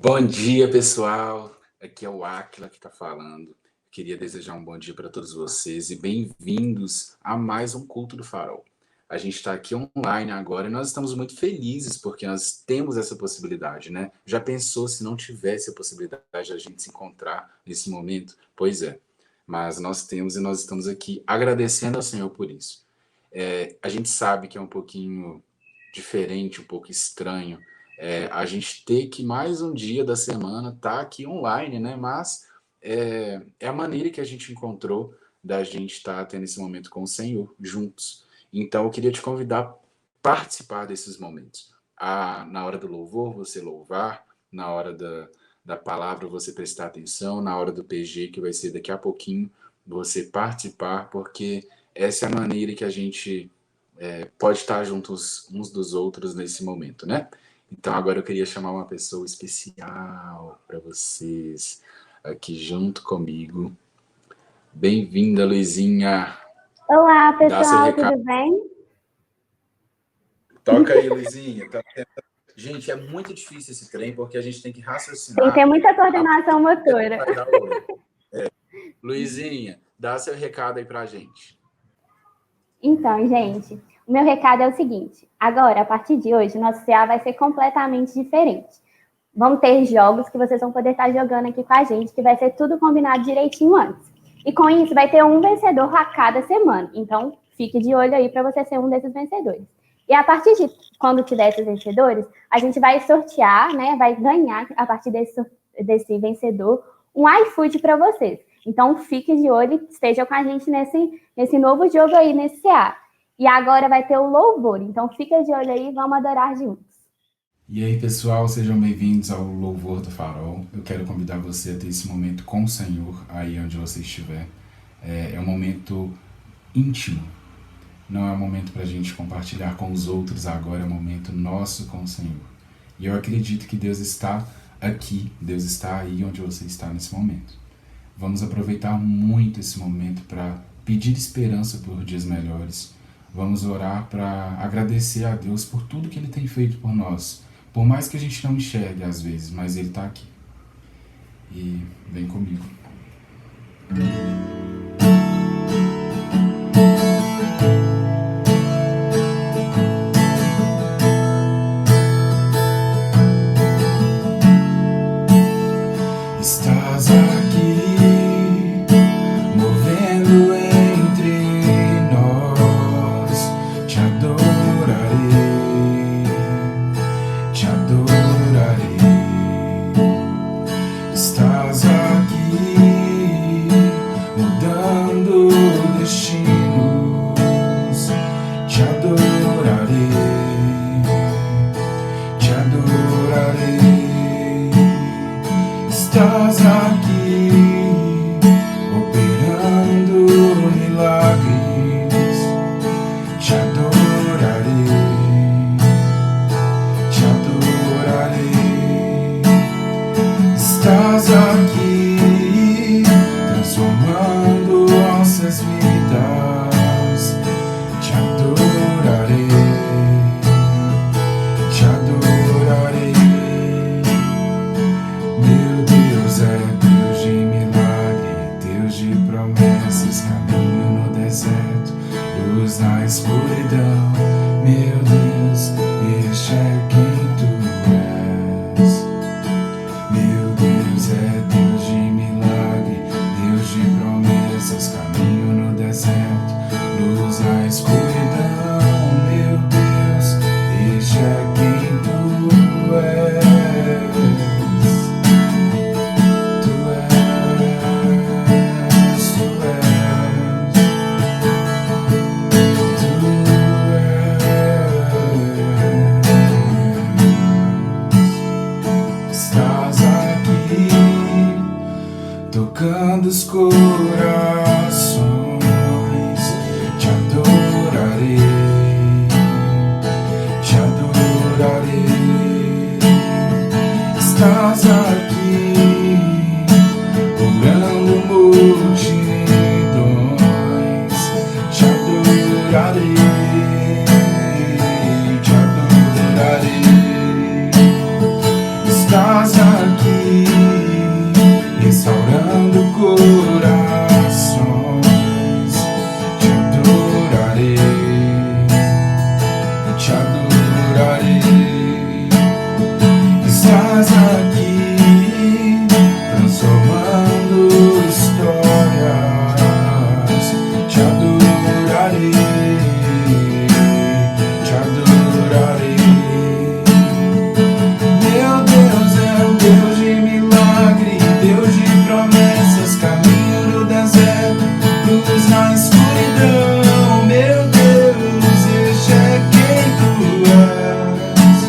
Bom dia, pessoal. Aqui é o Átila que está falando. Queria desejar um bom dia para todos vocês e bem-vindos a mais um Culto do Farol. A gente está aqui online agora e nós estamos muito felizes porque nós temos essa possibilidade, né? Já pensou se não tivesse a possibilidade de a gente se encontrar nesse momento? Pois é, mas nós temos e nós estamos aqui agradecendo ao Senhor por isso. A gente sabe que é um pouquinho diferente, um pouco estranho, a gente ter que mais um dia da semana estar aqui online, né? Mas é a maneira que a gente encontrou da gente estar tendo esse momento com o Senhor juntos. Então eu queria te convidar a participar desses momentos. Na hora do louvor, você louvar, na hora da palavra, você prestar atenção, na hora do PG, que vai ser daqui a pouquinho, você participar, porque essa é a maneira que a gente pode estar juntos uns dos outros nesse momento, né? Então agora eu queria chamar uma pessoa especial para vocês aqui junto comigo. Bem-vinda, Luizinha. Olá, Dá seu pessoal, recado. tudo bem? Toca aí, Luizinha. Gente, é muito difícil esse trem porque a gente tem que raciocinar. Tem que ter muita coordenação motora. Luizinha, dá seu recado aí pra gente. Então, gente, o meu recado é o seguinte. Agora, a partir de hoje, nosso CA vai ser completamente diferente. Vão ter jogos que vocês vão poder estar jogando aqui com a gente, que vai ser tudo combinado direitinho antes. E com isso, vai ter um vencedor a cada semana. Então, fique de olho aí para você ser um desses vencedores. E a partir de quando tiver esses vencedores, a gente vai sortear, né? Vai ganhar, a partir desse vencedor, um iFood para vocês. Então, fique de olho e esteja com a gente nesse novo jogo aí, nesse CA. E agora vai ter o louvor. Então, fica de olho aí e vamos adorar juntos. E aí, pessoal, sejam bem-vindos ao Louvor do Farol. Eu quero convidar você a ter esse momento com o Senhor, aí onde você estiver. É um momento íntimo. Não é um momento para a gente compartilhar com os outros agora, é um momento nosso com o Senhor. E eu acredito que Deus está aqui, Deus está aí onde você está nesse momento. Vamos aproveitar muito esse momento para pedir esperança por dias melhores. Vamos orar para agradecer a Deus por tudo que Ele tem feito por nós. Por mais que a gente não enxergue às vezes, mas Ele está aqui. E vem comigo. Estás aqui, movendo entre nós, te adorarei, te adorarei. Estás aqui, mudando destinos, te adorarei, te adorarei. Estás aqui, operando milagres, te adorarei, te adorarei. Estás aqui, transformando nossas vidas, te adorarei, te adorarei. Meu Deus é Deus de milagre, Deus de promessas, caminho no deserto, luz na escuridão. Meu Deus, este é quem tu és. Meu Deus é Deus de milagre, Deus de promessas, caminho no deserto, luz na escuridão. Meu Deus, este é quem tu és. Estás aqui, tocando os corações, te adorarei, te adorarei. Estás aqui, curando multidões, te adorarei, te adorarei. Estás aqui, milagre, Deus de promessas, caminho no deserto, luz na escuridão. Meu Deus, este é quem tu és.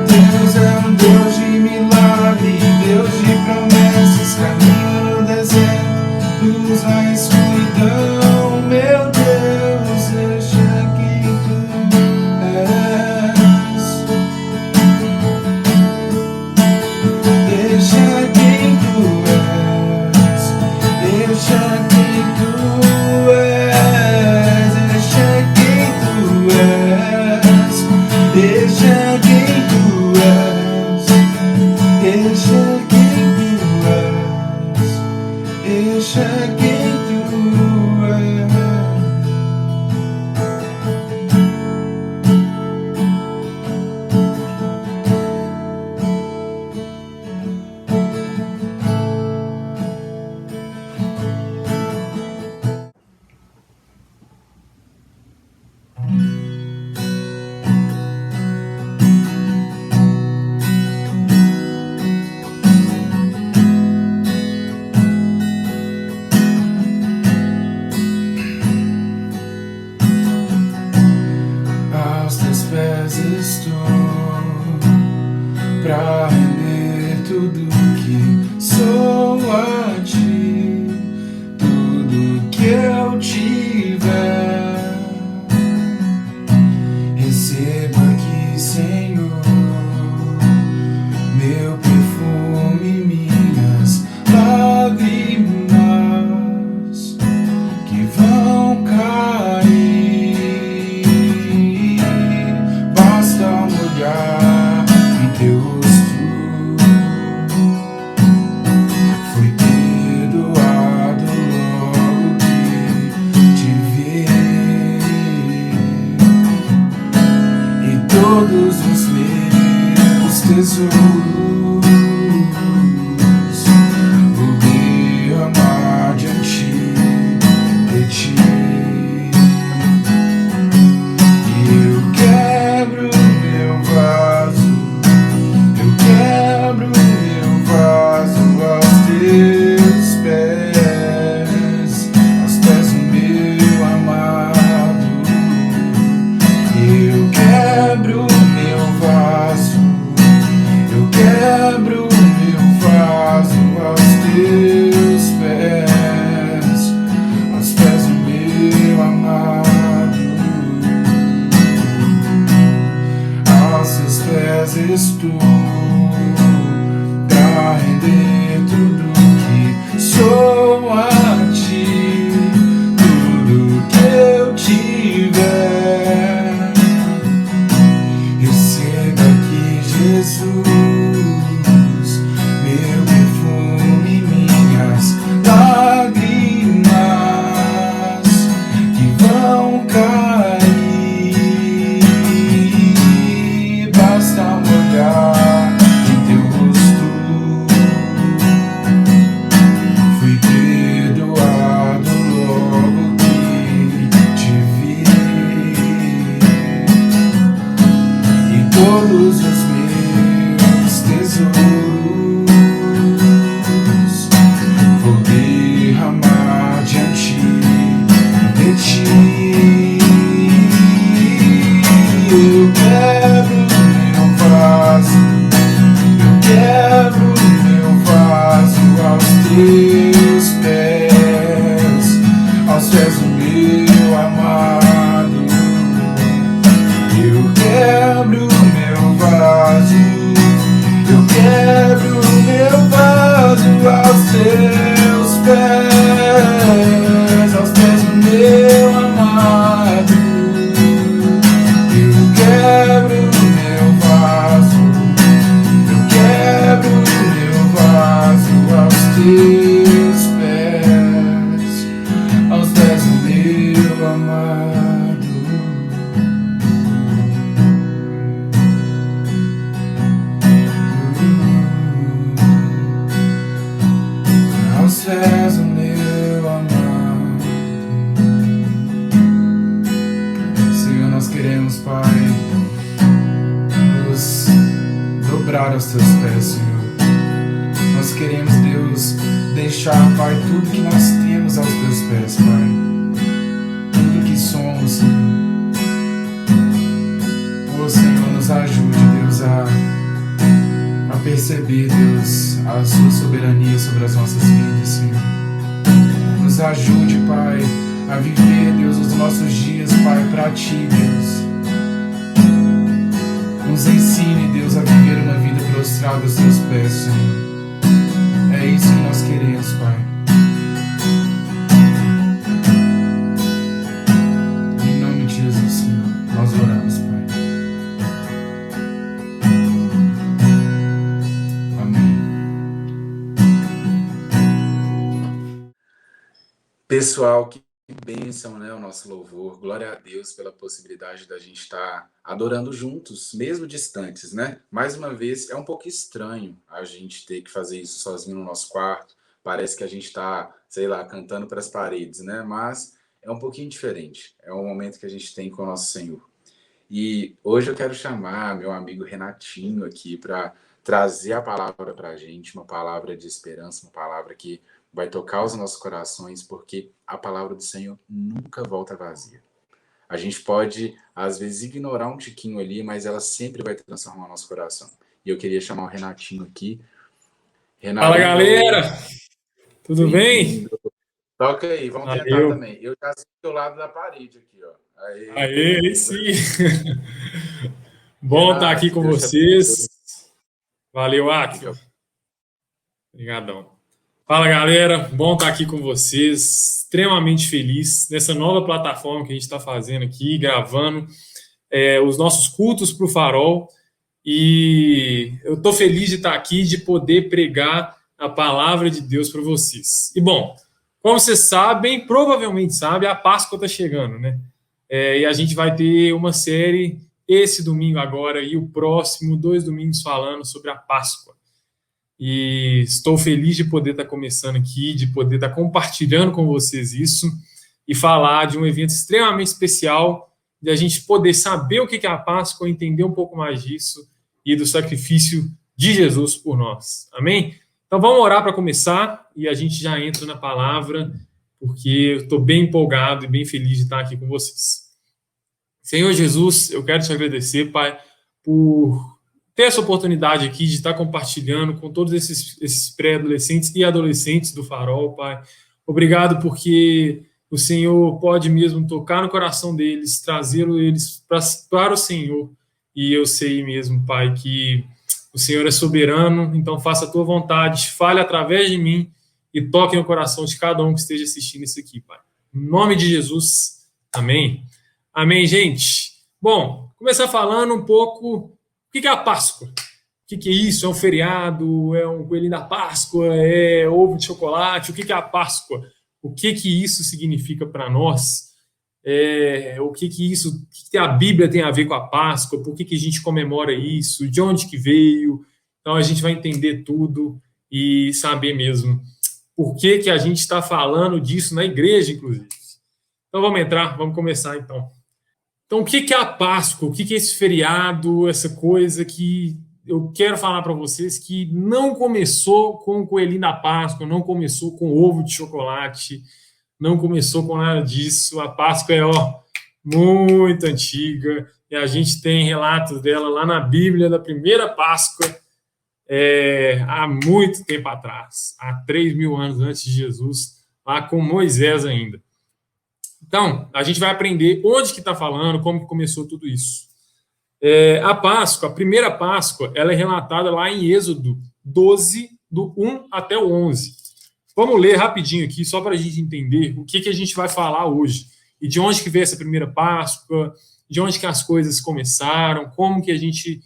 Deus é um Deus de milagre, Deus de promessas, caminho no deserto, luz na escuridão. Meu Deus, este é quem tu és. Este é quem tu és. Este é quem tu és. Este é quem tu és. Este é quem tu és. Este é quem tu és. Este é quem tu és. Aos teus pés estou, pra render tudo que sou a ti, tudo que eu tiver. Receba aqui, Senhor, meu perfume, minhas lágrimas que vão cair. Basta um olhar em teu rosto, fui perdoado logo que te vi. E todos os meus tesouros vou derramar diante de ti. E eu quebro meu vaso, eu quebro meu vaso aos teus pés do meu amado. Eu quebro meu vaso, eu quebro meu vaso aos teus pés do meu amado. Aos seus pés estou, pra render tudo que sou a ti, tudo que eu tiver. Receba aqui, Jesus, meu perfume, minhas lágrimas que vão cair. Basta um olhar em teu rosto, fui perdoado logo que te vi. E todos os meus tesouros vou derramar diante de ti. Eu quebro meu vaso, eu quebro meu vaso aos teus pés do meu amado. Eu quebro meu vaso, eu quebro meu vaso aos teus pés do meu amado. Eu quebro meu vaso, eu quebro meu vaso aos teus pés do meu amado. Aos pés do meu amado. Senhor, nós queremos, Pai, nos dobrar aos teus pés, Senhor. queremos, Deus, deixar, Pai, tudo que nós temos aos teus pés, Pai. Tudo que somos, Senhor. Ô Senhor, nos ajude, Deus, a perceber, Deus, a sua soberania sobre as nossas vidas, Senhor. Nos ajude, Pai, a viver, Deus, os nossos dias, Pai, para Ti, Deus. Nos ensine, Deus, a viver uma vida prostrada aos Teus pés, Senhor. É isso que nós queremos, Pai. Em nome de Jesus, Senhor, nós oramos, Pai. Pessoal, que bênção, né, o nosso louvor. Glória a Deus pela possibilidade da gente estar adorando juntos, mesmo distantes, né? Mais uma vez, é um pouco estranho a gente ter que fazer isso sozinho no nosso quarto. Parece que a gente está, sei lá, cantando para as paredes, né? Mas é um pouquinho diferente. É um momento que a gente tem com o nosso Senhor. E hoje eu quero chamar meu amigo Renatinho aqui para trazer a palavra para a gente, uma palavra de esperança, uma palavra que vai tocar os nossos corações, porque a palavra do Senhor nunca volta vazia. A gente pode, às vezes, ignorar um tiquinho ali, mas ela sempre vai transformar o nosso coração. E eu queria chamar o Renatinho aqui. Renato, fala, galera! Tudo bem? Toca aí, vamos tentar também. Eu já sei do lado da parede aqui, ó. Aê, sim! Bom estar aqui com vocês. Valeu, Acre. Obrigadão. Fala, galera, bom estar aqui com vocês, extremamente feliz nessa nova plataforma que a gente está fazendo aqui, gravando os nossos cultos para o Farol, e eu estou feliz de estar aqui, de poder pregar a palavra de Deus para vocês. E, bom, como vocês sabem, provavelmente sabem, a Páscoa está chegando, né? E a gente vai ter uma série, esse domingo agora e o próximo, 2 domingos falando sobre a Páscoa. E estou feliz de poder estar começando aqui, de poder estar compartilhando com vocês isso e falar de um evento extremamente especial, de a gente poder saber o que é a Páscoa, entender um pouco mais disso e do sacrifício de Jesus por nós. Amém? Então vamos orar para começar e a gente já entra na palavra, porque eu estou bem empolgado e bem feliz de estar aqui com vocês. Senhor Jesus, eu quero te agradecer, Pai, por ter essa oportunidade aqui de estar compartilhando com todos esses pré-adolescentes e adolescentes do Farol, Pai. Obrigado porque o Senhor pode mesmo tocar no coração deles, trazê-los para o Senhor. E eu sei mesmo, Pai, que o Senhor é soberano, então faça a tua vontade, fale através de mim e toque no coração de cada um que esteja assistindo isso aqui, Pai. Em nome de Jesus, amém. Amém, gente. Bom, começar falando um pouco. O que é a Páscoa? O que é isso? É um feriado? É um coelhinho da Páscoa? É ovo de chocolate? O que é a Páscoa? O que isso significa para nós? O que a Bíblia tem a ver com a Páscoa? Por que a gente comemora isso? De onde que veio? Então a gente vai entender tudo e saber mesmo por que a gente está falando disso na igreja, inclusive. Então vamos começar então. Então, o que é a Páscoa? O que é esse feriado, essa coisa que eu quero falar para vocês que não começou com o coelhinho da Páscoa, não começou com ovo de chocolate, não começou com nada disso. A Páscoa é muito antiga e a gente tem relatos dela lá na Bíblia, da primeira Páscoa, há muito tempo atrás, há 3.000 anos antes de Jesus, lá com Moisés ainda. Então, a gente vai aprender onde que está falando, como que começou tudo isso. A Páscoa, a primeira Páscoa, ela é relatada lá em Êxodo 12, do 1 até o 11. Vamos ler rapidinho aqui, só para a gente entender o que a gente vai falar hoje. E de onde que veio essa primeira Páscoa, de onde que as coisas começaram, como que a gente...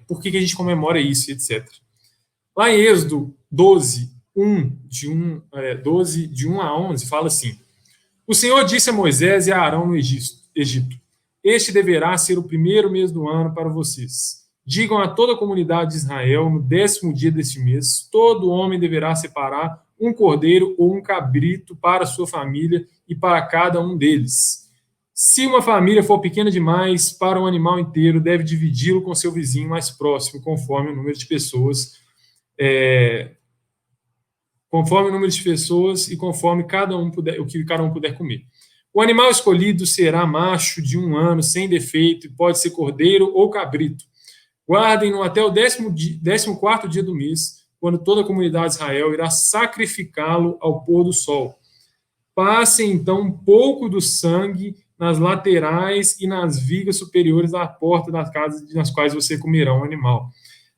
por que a gente comemora isso, etc. Lá em Êxodo 12, de 1 a 11, fala assim: o Senhor disse a Moisés e a Arão no Egito: este deverá ser o primeiro mês do ano para vocês. Digam a toda a comunidade de Israel, no 10º dia deste mês, todo homem deverá separar um cordeiro ou um cabrito para sua família e para cada um deles. Se uma família for pequena demais para um animal inteiro, deve dividi-lo com seu vizinho mais próximo, conforme o número de pessoas conforme o número de pessoas e conforme o que cada um puder comer. O animal escolhido será macho de 1 ano, sem defeito, e pode ser cordeiro ou cabrito. Guardem-no até o 14º dia do mês, quando toda a comunidade de Israel irá sacrificá-lo ao pôr do sol. Passem, então, um pouco do sangue nas laterais e nas vigas superiores da porta das casas nas quais você comerá o animal.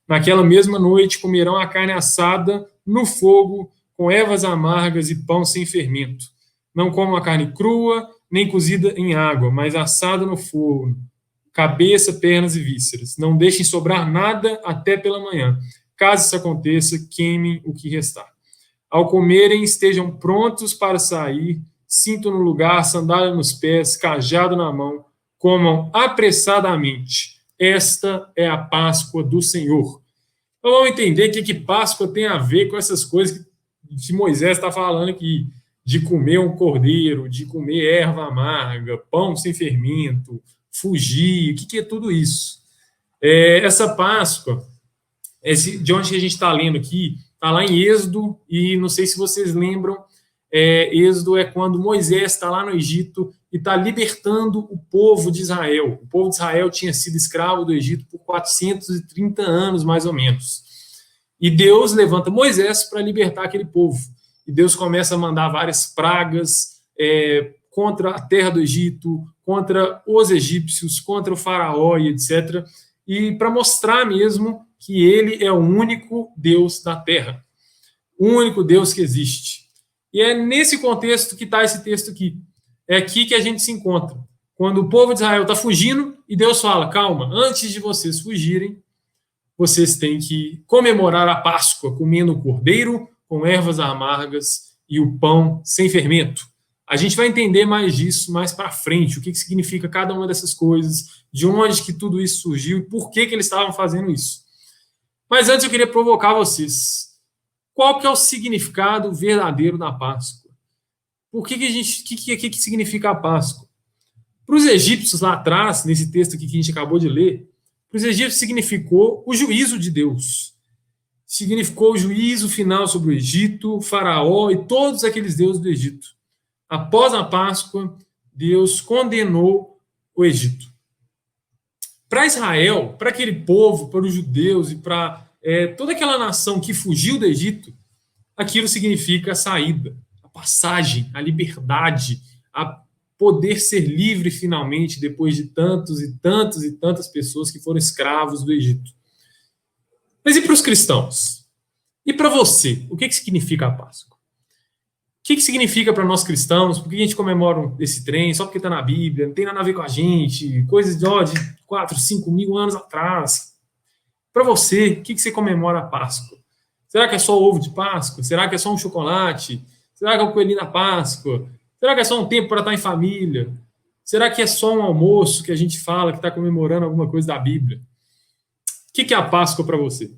Naquela mesma noite, comerão a carne assada no fogo, com ervas amargas e pão sem fermento. Não comam a carne crua, nem cozida em água, mas assada no fogo, cabeça, pernas e vísceras. Não deixem sobrar nada até pela manhã. Caso isso aconteça, queimem o que restar. Ao comerem, estejam prontos para sair, cinto no lugar, sandália nos pés, cajado na mão, comam apressadamente. Esta é a Páscoa do Senhor. Então vamos entender o que Páscoa tem a ver com essas coisas que Moisés está falando aqui, de comer um cordeiro, de comer erva amarga, pão sem fermento, fugir, o que é tudo isso? Essa Páscoa, de onde a gente está lendo aqui, está lá em Êxodo, e não sei se vocês lembram, Êxodo é quando Moisés está lá no Egito e está libertando o povo de Israel. O povo de Israel tinha sido escravo do Egito por 430 anos, mais ou menos. E Deus levanta Moisés para libertar aquele povo. E Deus começa a mandar várias pragas contra a terra do Egito, contra os egípcios, contra o faraó e etc. E para mostrar mesmo que ele é o único Deus da terra. O único Deus que existe. E é nesse contexto que está esse texto aqui. É aqui que a gente se encontra. Quando o povo de Israel está fugindo e Deus fala, calma, antes de vocês fugirem, vocês têm que comemorar a Páscoa comendo o cordeiro com ervas amargas e o pão sem fermento. A gente vai entender mais disso mais para frente, o que significa cada uma dessas coisas, de onde que tudo isso surgiu e por que eles estavam fazendo isso. Mas antes eu queria provocar vocês. Qual que é o significado verdadeiro da Páscoa? O que significa a Páscoa? Para os egípcios lá atrás, nesse texto aqui que a gente acabou de ler, para os egípcios significou o juízo de Deus. Significou o juízo final sobre o Egito, o faraó e todos aqueles deuses do Egito. Após a Páscoa, Deus condenou o Egito. Para Israel, para aquele povo, para os judeus e para toda aquela nação que fugiu do Egito, aquilo significa a saída, a passagem, a liberdade, a poder ser livre finalmente depois de tantos e tantos e tantas pessoas que foram escravos do Egito. Mas e para os cristãos? E para você? O que significa a Páscoa? O que significa para nós cristãos? Por que a gente comemora esse trem? Só porque está na Bíblia, não tem nada a ver com a gente, coisas de 4, 5 mil anos atrás. Para você, o que você comemora a Páscoa? Será que é só o ovo de Páscoa? Será que é só um chocolate? Será que é o coelhinho da Páscoa? Será que é só um tempo para estar em família? Será que é só um almoço que a gente fala que está comemorando alguma coisa da Bíblia? O que é a Páscoa para você?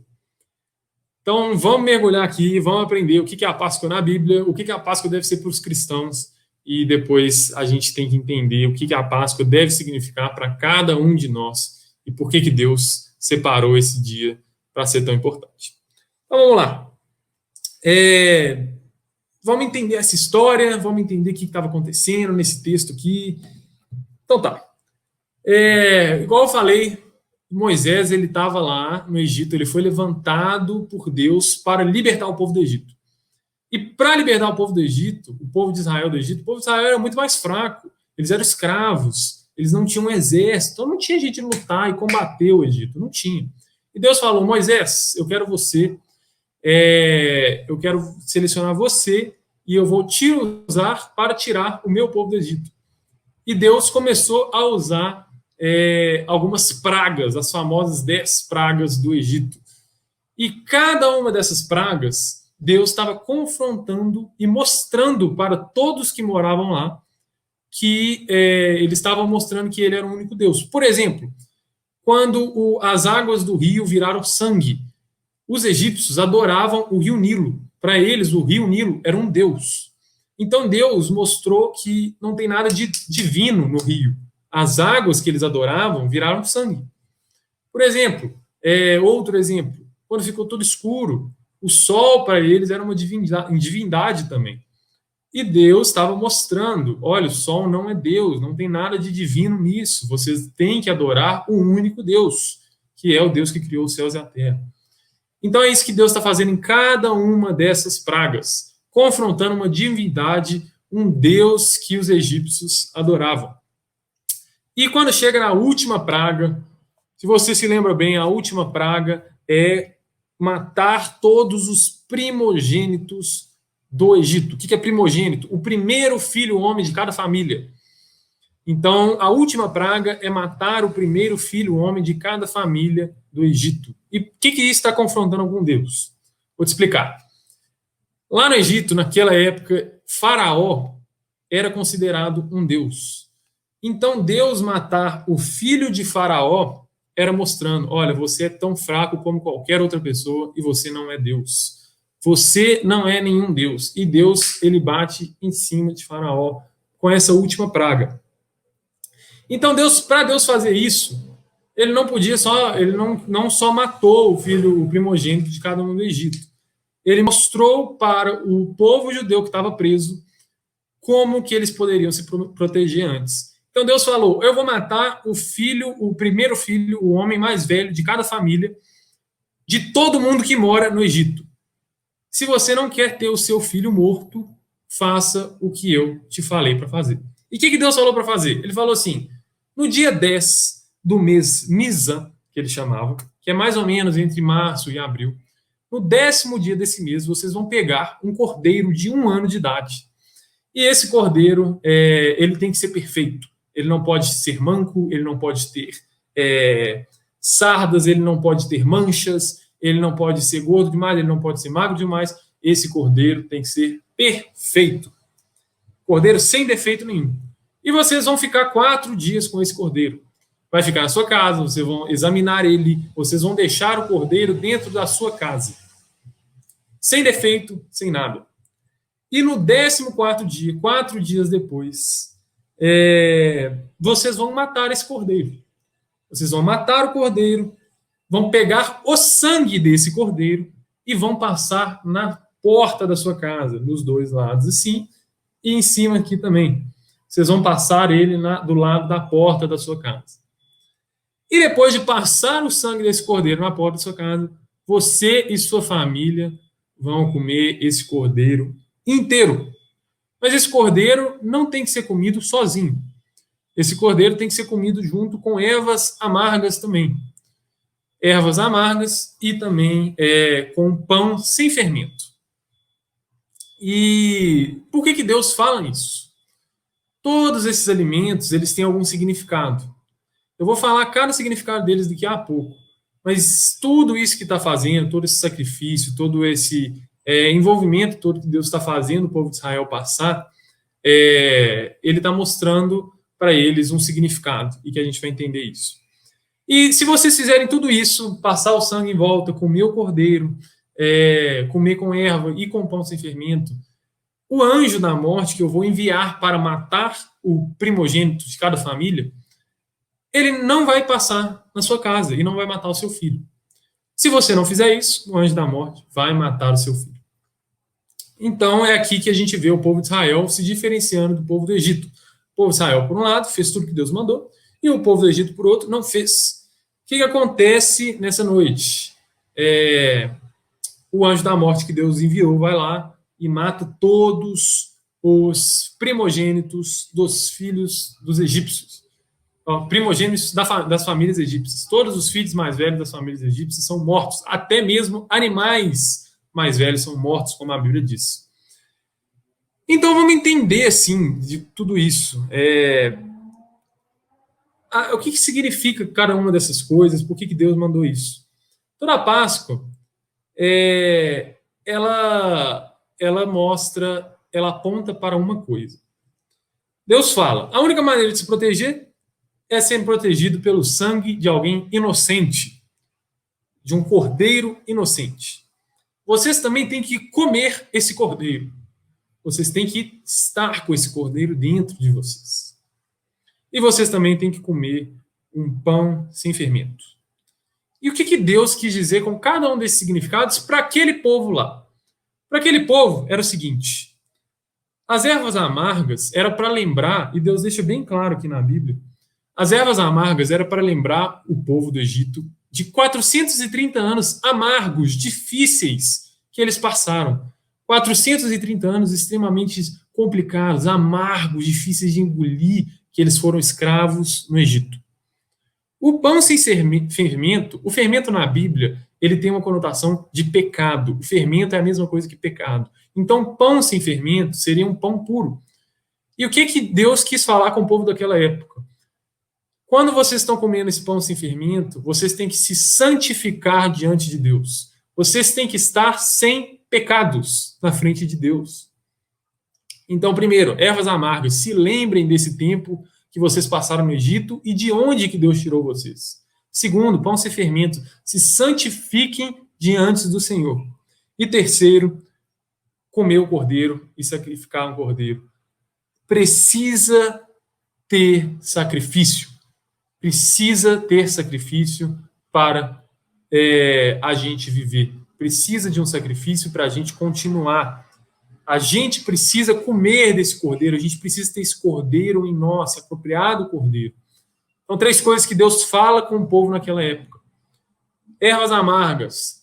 Então, vamos mergulhar aqui, vamos aprender o que é a Páscoa na Bíblia, o que a Páscoa deve ser para os cristãos, e depois a gente tem que entender o que a Páscoa deve significar para cada um de nós e por que Deus separou esse dia para ser tão importante. Então, vamos lá. Vamos entender essa história, vamos entender o que estava acontecendo nesse texto aqui. Então, tá. Igual eu falei, Moisés, ele estava lá no Egito, ele foi levantado por Deus para libertar o povo do Egito. E para libertar o povo do Egito, o povo de Israel do Egito, o povo de Israel era muito mais fraco. Eles eram escravos, eles não tinham um exército, então não tinha gente de lutar e combater o Egito, não tinha. E Deus falou, Moisés, eu quero selecionar você e eu vou te usar para tirar o meu povo do Egito. E Deus começou a usar algumas pragas, as famosas 10 pragas do Egito. E cada uma dessas pragas, Deus estava confrontando e mostrando para todos que moravam lá que ele estava mostrando que ele era o único Deus. Por exemplo, quando as águas do rio viraram sangue, os egípcios adoravam o rio Nilo. Para eles, o rio Nilo era um deus. Então, Deus mostrou que não tem nada de divino no rio. As águas que eles adoravam viraram sangue. Por exemplo, outro exemplo, quando ficou tudo escuro, O sol, para eles, era uma divindade também. E Deus estava mostrando, olha, o sol não é Deus, não tem nada de divino nisso. Vocês têm que adorar o único Deus, que é o Deus que criou os céus e a terra. Então é isso que Deus está fazendo em cada uma dessas pragas, confrontando uma divindade, um Deus que os egípcios adoravam. E quando chega na última praga, se você se lembra bem, a última praga é matar todos os primogênitos do Egito. O que é primogênito? O primeiro filho homem de cada família. Então, a última praga é matar o primeiro filho homem de cada família do Egito. E o que isso está confrontando com Deus? Vou te explicar. Lá no Egito, naquela época, Faraó era considerado um deus. Então, Deus matar o filho de Faraó era mostrando, olha, você é tão fraco como qualquer outra pessoa e você não é Deus. Você não é nenhum Deus. E Deus, ele bate em cima de Faraó com essa última praga. Então, para Deus fazer isso, ele não podia ele não só matou o primogênito de cada um do Egito. Ele mostrou para o povo judeu que estava preso como que eles poderiam se proteger antes. Então Deus falou, eu vou matar o primeiro filho, o homem mais velho de cada família, de todo mundo que mora no Egito. Se você não quer ter o seu filho morto, faça o que eu te falei para fazer. E o que Deus falou para fazer? Ele falou assim, no dia 10 do mês Nisa, que ele chamava, que é mais ou menos entre março e abril, no 10º dia desse mês, vocês vão pegar um cordeiro de 1 ano de idade. E esse cordeiro, ele tem que ser perfeito. Ele não pode ser manco, ele não pode ter sardas, ele não pode ter manchas, ele não pode ser gordo demais, ele não pode ser magro demais. Esse cordeiro tem que ser perfeito. Cordeiro sem defeito nenhum. E vocês vão ficar 4 dias com esse cordeiro. Vai ficar na sua casa, vocês vão examinar ele, vocês vão deixar o cordeiro dentro da sua casa. Sem defeito, sem nada. E no 14º dia, 4 dias depois, vocês vão matar esse cordeiro. Vocês vão matar o cordeiro, vão pegar o sangue desse cordeiro e vão passar na porta da sua casa, nos 2 lados, assim, e em cima aqui também. Vocês vão passar ele do lado da porta da sua casa. E depois de passar o sangue desse cordeiro na porta da sua casa, você e sua família vão comer esse cordeiro inteiro. Mas esse cordeiro não tem que ser comido sozinho. Esse cordeiro tem que ser comido junto com ervas amargas também. Ervas amargas e também com pão sem fermento. E por que Deus fala isso? Todos esses alimentos, eles têm algum significado. Eu vou falar cada significado deles daqui a pouco. Mas tudo isso que está fazendo, todo esse sacrifício, todo esse envolvimento todo que Deus está fazendo o povo de Israel passar, ele está mostrando para eles um significado e que a gente vai entender isso. E se vocês fizerem tudo isso, passar o sangue em volta, comer o cordeiro, comer com erva e com pão sem fermento, o anjo da morte que eu vou enviar para matar o primogênito de cada família, ele não vai passar na sua casa e não vai matar o seu filho. Se você não fizer isso, o anjo da morte vai matar o seu filho. Então, é aqui que a gente vê o povo de Israel se diferenciando do povo do Egito. O povo de Israel, por um lado, fez tudo que Deus mandou, e o povo do Egito, por outro, não fez. O que acontece nessa noite? O anjo da morte que Deus enviou vai lá e mata todos os primogênitos dos filhos dos egípcios. Primogênitos das famílias egípcias. Todos os filhos mais velhos das famílias egípcias são mortos. Até mesmo animais mais velhos são mortos, como a Bíblia diz. Então vamos entender, assim, de tudo isso. O que significa cada uma dessas coisas? Por que Deus mandou isso? Toda a Páscoa, ela mostra, ela aponta para uma coisa. Deus fala, a única maneira de se proteger é sendo protegido pelo sangue de alguém inocente, de um cordeiro inocente. Vocês também têm que comer esse cordeiro. Vocês têm que estar com esse cordeiro dentro de vocês. E vocês também têm que comer um pão sem fermento. E o que Deus quis dizer com cada um desses significados para aquele povo lá? Para aquele povo era o seguinte: as ervas amargas era para lembrar, e Deus deixa bem claro aqui na Bíblia, as ervas amargas era para lembrar o povo do Egito de 430 anos amargos, difíceis, que eles passaram. 430 anos extremamente complicados, amargos, difíceis de engolir, que eles foram escravos no Egito. O pão sem fermento, o fermento na Bíblia, ele tem uma conotação de pecado. O fermento é a mesma coisa que pecado. Então, pão sem fermento seria um pão puro. E o que Deus quis falar com o povo daquela época? Quando vocês estão comendo esse pão sem fermento, vocês têm que se santificar diante de Deus. Vocês têm que estar sem pecados na frente de Deus. Então, primeiro, ervas amargas, se lembrem desse tempo que vocês passaram no Egito e de onde que Deus tirou vocês. Segundo, pão sem fermento, se santifiquem diante do Senhor. E terceiro, comer o cordeiro e sacrificar um cordeiro. Precisa ter sacrifício. Precisa ter sacrifício para a gente viver. Precisa de um sacrifício para a gente continuar. A gente precisa comer desse cordeiro, a gente precisa ter esse cordeiro em nós, se apropriar do cordeiro. Então, 3 coisas que Deus fala com o povo naquela época. Ervas amargas.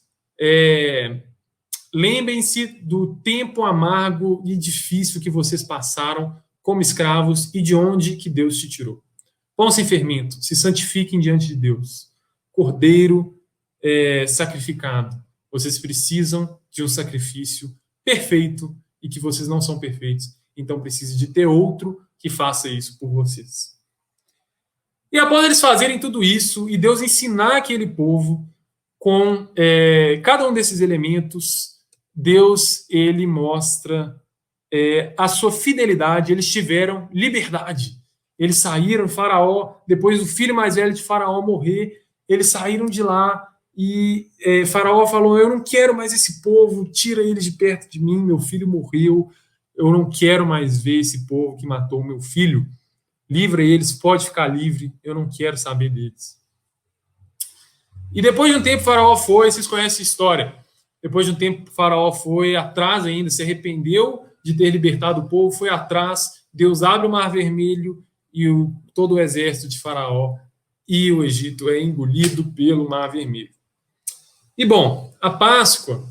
Lembrem-se do tempo amargo e difícil que vocês passaram como escravos e de onde que Deus te tirou. Pão sem fermento, se santifiquem diante de Deus. Cordeiro sacrificado. Vocês precisam de um sacrifício perfeito e que vocês não são perfeitos. Então precisa de ter outro que faça isso por vocês. E após eles fazerem tudo isso e Deus ensinar aquele povo com cada um desses elementos, Deus, ele mostra a sua fidelidade. Eles tiveram liberdade. Eles saíram, Faraó, depois do filho mais velho de Faraó morrer, eles saíram de lá e Faraó falou: eu não quero mais esse povo, tira eles de perto de mim, meu filho morreu, eu não quero mais ver esse povo que matou meu filho, livra eles, pode ficar livre, eu não quero saber deles. E depois de um tempo Faraó foi, vocês conhecem a história, depois de um tempo Faraó foi atrás ainda, se arrependeu de ter libertado o povo, foi atrás, Deus abre o Mar Vermelho e todo o exército de Faraó e o Egito é engolido pelo Mar Vermelho. E, bom, a Páscoa,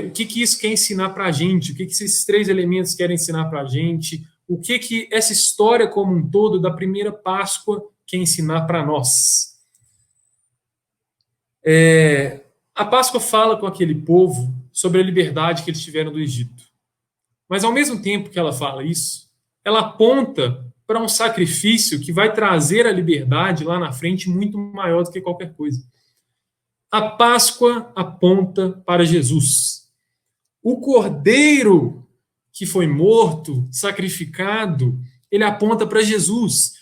o que isso quer ensinar para a gente? O que esses 3 elementos querem ensinar para a gente? O que essa história como um todo da primeira Páscoa quer ensinar para nós? A Páscoa fala com aquele povo sobre a liberdade que eles tiveram do Egito. Mas, ao mesmo tempo que ela fala isso, ela aponta para um sacrifício que vai trazer a liberdade lá na frente muito maior do que qualquer coisa. A Páscoa aponta para Jesus. O cordeiro que foi morto, sacrificado, ele aponta para Jesus.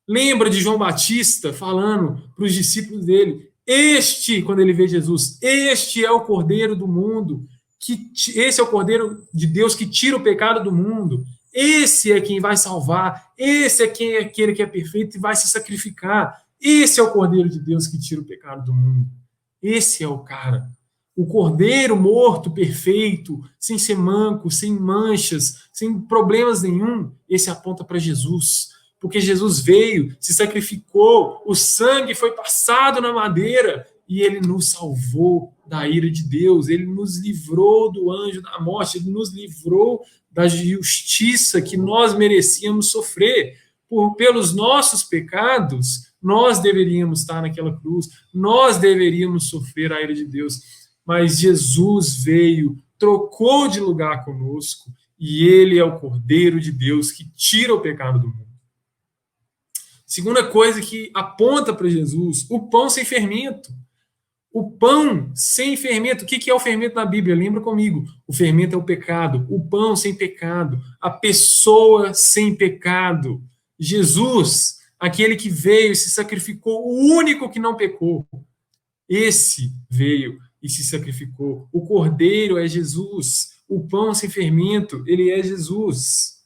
Lembra de João Batista falando para os discípulos dele: quando ele vê Jesus, este é o cordeiro do mundo, esse é o cordeiro de Deus que tira o pecado do mundo. Esse é quem vai salvar, esse é quem é aquele que é perfeito e vai se sacrificar. Esse é o Cordeiro de Deus que tira o pecado do mundo. Esse é o cara. O Cordeiro morto, perfeito, sem ser manco, sem manchas, sem problemas nenhum, esse aponta para Jesus. Porque Jesus veio, se sacrificou, o sangue foi passado na madeira e ele nos salvou da ira de Deus, ele nos livrou do anjo da morte, ele nos livrou da justiça que nós merecíamos sofrer. Pelos nossos pecados, nós deveríamos estar naquela cruz, nós deveríamos sofrer a ira de Deus. Mas Jesus veio, trocou de lugar conosco, e ele é o Cordeiro de Deus que tira o pecado do mundo. Segunda coisa que aponta para Jesus, o pão sem fermento. O pão sem fermento. O que é o fermento na Bíblia? Lembra comigo. O fermento é o pecado. O pão sem pecado. A pessoa sem pecado. Jesus, aquele que veio e se sacrificou, o único que não pecou. Esse veio e se sacrificou. O cordeiro é Jesus. O pão sem fermento, ele é Jesus.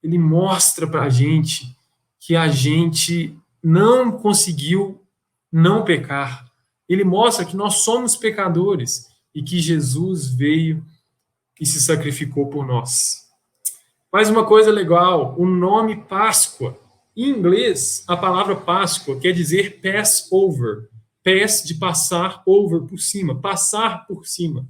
Ele mostra para a gente que a gente não conseguiu não pecar. Ele mostra que nós somos pecadores e que Jesus veio e se sacrificou por nós. Mais uma coisa legal, o nome Páscoa. Em inglês, a palavra Páscoa quer dizer Passover. Pass de passar, over por cima, passar por cima.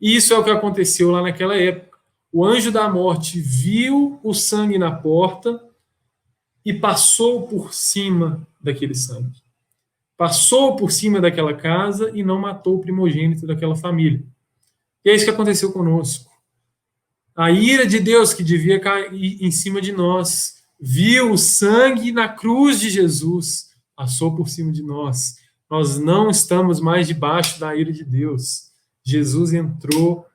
E isso é o que aconteceu lá naquela época. O anjo da morte viu o sangue na porta e passou por cima daquele sangue. Passou por cima daquela casa e não matou o primogênito daquela família. E é isso que aconteceu conosco. A ira de Deus que devia cair em cima de nós, viu o sangue na cruz de Jesus, passou por cima de nós. Nós não estamos mais debaixo da ira de Deus. Jesus entrou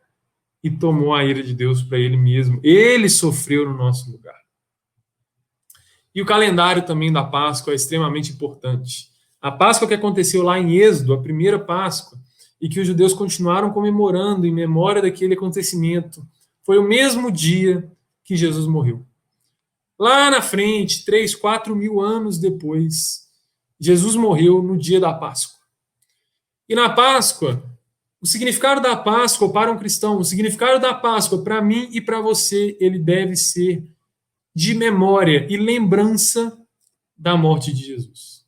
e tomou a ira de Deus para ele mesmo. Ele sofreu no nosso lugar. E o calendário também da Páscoa é extremamente importante. A Páscoa que aconteceu lá em Êxodo, a primeira Páscoa, e que os judeus continuaram comemorando em memória daquele acontecimento, foi o mesmo dia que Jesus morreu. Lá na frente, 3, 4 mil anos depois, Jesus morreu no dia da Páscoa. E na Páscoa, o significado da Páscoa para um cristão, o significado da Páscoa para mim e para você, ele deve ser de memória e lembrança da morte de Jesus.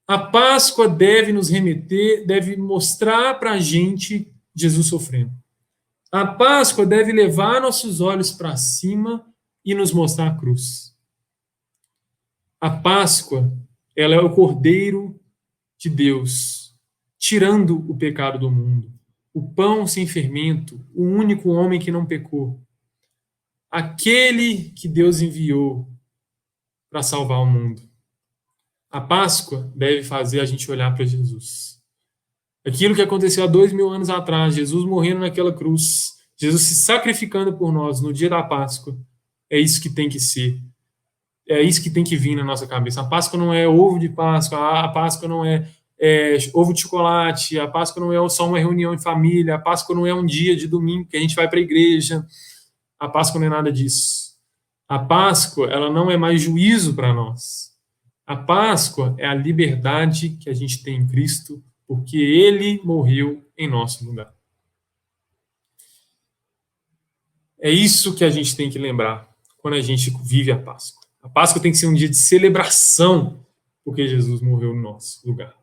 A Páscoa deve nos remeter, deve mostrar para a gente Jesus sofrendo. A Páscoa deve levar nossos olhos para cima e nos mostrar a cruz. A Páscoa, ela é o Cordeiro de Deus, tirando o pecado do mundo. O pão sem fermento, o único homem que não pecou. Aquele que Deus enviou para salvar o mundo. A Páscoa deve fazer a gente olhar para Jesus. Aquilo que aconteceu há 2000 anos atrás, Jesus morrendo naquela cruz, Jesus se sacrificando por nós no dia da Páscoa, é isso que tem que ser. É isso que tem que vir na nossa cabeça. A Páscoa não é ovo de Páscoa, a Páscoa não é ovo de chocolate, a Páscoa não é só uma reunião em família, a Páscoa não é um dia de domingo que a gente vai para a igreja. A Páscoa não é nada disso. A Páscoa, ela não é mais juízo para nós. A Páscoa é a liberdade que a gente tem em Cristo, porque Ele morreu em nosso lugar. É isso que a gente tem que lembrar quando a gente vive a Páscoa. A Páscoa tem que ser um dia de celebração, porque Jesus morreu no nosso lugar.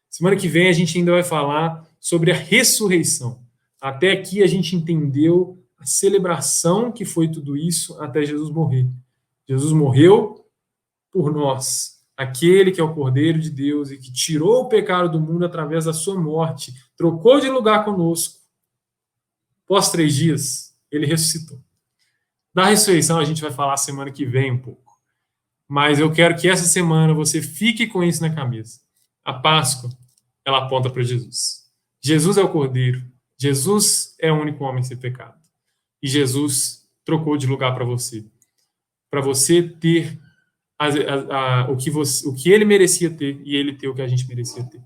Semana que vem a gente ainda vai falar sobre a ressurreição. Até aqui a gente entendeu a celebração que foi tudo isso até Jesus morrer. Jesus morreu por nós, aquele que é o Cordeiro de Deus e que tirou o pecado do mundo através da sua morte, trocou de lugar conosco. Após 3 dias, ele ressuscitou. Da ressurreição a gente vai falar semana que vem um pouco. Mas eu quero que essa semana você fique com isso na cabeça. A Páscoa, ela aponta para Jesus. Jesus é o Cordeiro. Jesus é o único homem sem pecado. E Jesus trocou de lugar para você. Para você ter o que ele merecia ter e ele ter o que a gente merecia ter.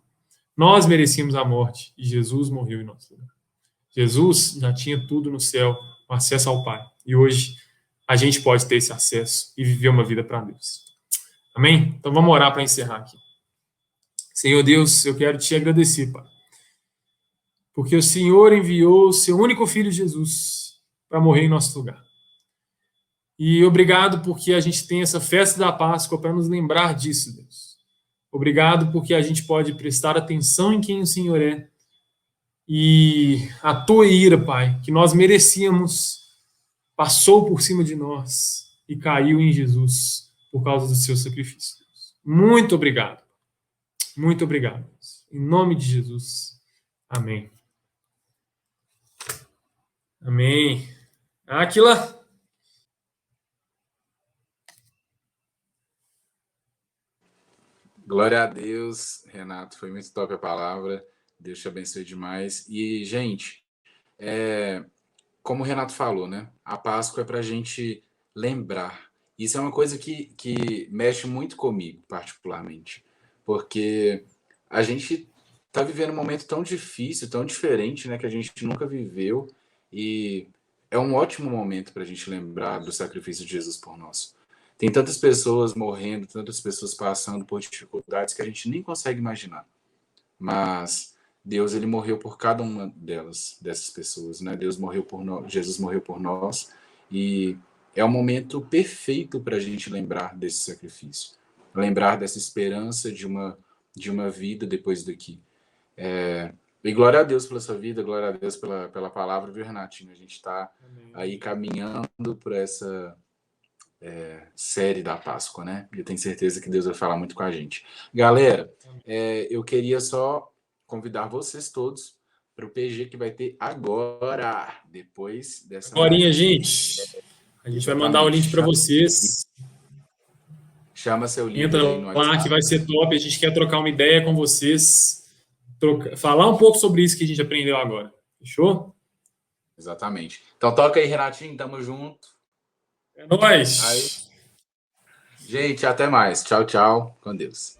Nós merecíamos a morte e Jesus morreu em nosso lugar. Jesus já tinha tudo no céu, o acesso ao Pai. E hoje a gente pode ter esse acesso e viver uma vida para Deus. Amém? Então vamos orar para encerrar aqui. Senhor Deus, eu quero te agradecer, Pai. Porque o Senhor enviou o seu único filho Jesus para morrer em nosso lugar. E obrigado porque a gente tem essa festa da Páscoa para nos lembrar disso, Deus. Obrigado porque a gente pode prestar atenção em quem o Senhor é. E a tua ira, Pai, que nós merecíamos, passou por cima de nós e caiu em Jesus por causa do seu sacrifício. Deus. Muito obrigado. Muito obrigado. Deus. Em nome de Jesus. Amém. Amém. Aquila. Glória a Deus, Renato. Foi muito top a palavra. Deus te abençoe demais. E, gente, como o Renato falou, né? A Páscoa é para a gente lembrar. Isso é uma coisa que mexe muito comigo, particularmente. Porque a gente está vivendo um momento tão difícil, tão diferente, né? Que a gente nunca viveu. E é um ótimo momento para a gente lembrar do sacrifício de Jesus por nós. Tem tantas pessoas morrendo, tantas pessoas passando por dificuldades que a gente nem consegue imaginar. mas Deus ele morreu por cada uma dessas pessoas, né? Deus morreu por nós, Jesus morreu por nós, e é o momento perfeito para a gente lembrar desse sacrifício, lembrar dessa esperança de uma vida depois daqui. E glória a Deus pela sua vida, glória a Deus pela palavra, viu, Renatinho? A gente está aí caminhando por essa série da Páscoa, né? E eu tenho certeza que Deus vai falar muito com a gente. Galera, eu queria só convidar vocês todos para o PG que vai ter agora, depois dessa Agorinha, live. gente. A gente vai mandar o link para vocês. Chama seu líder Entra aí no lá WhatsApp. que vai ser top. A gente quer trocar uma ideia com vocês, falar um pouco sobre isso que a gente aprendeu agora. Fechou? Exatamente. Então toca aí, Renatinho, tamo junto. É nóis! Aí. Gente, até mais. Tchau, tchau. Com Deus.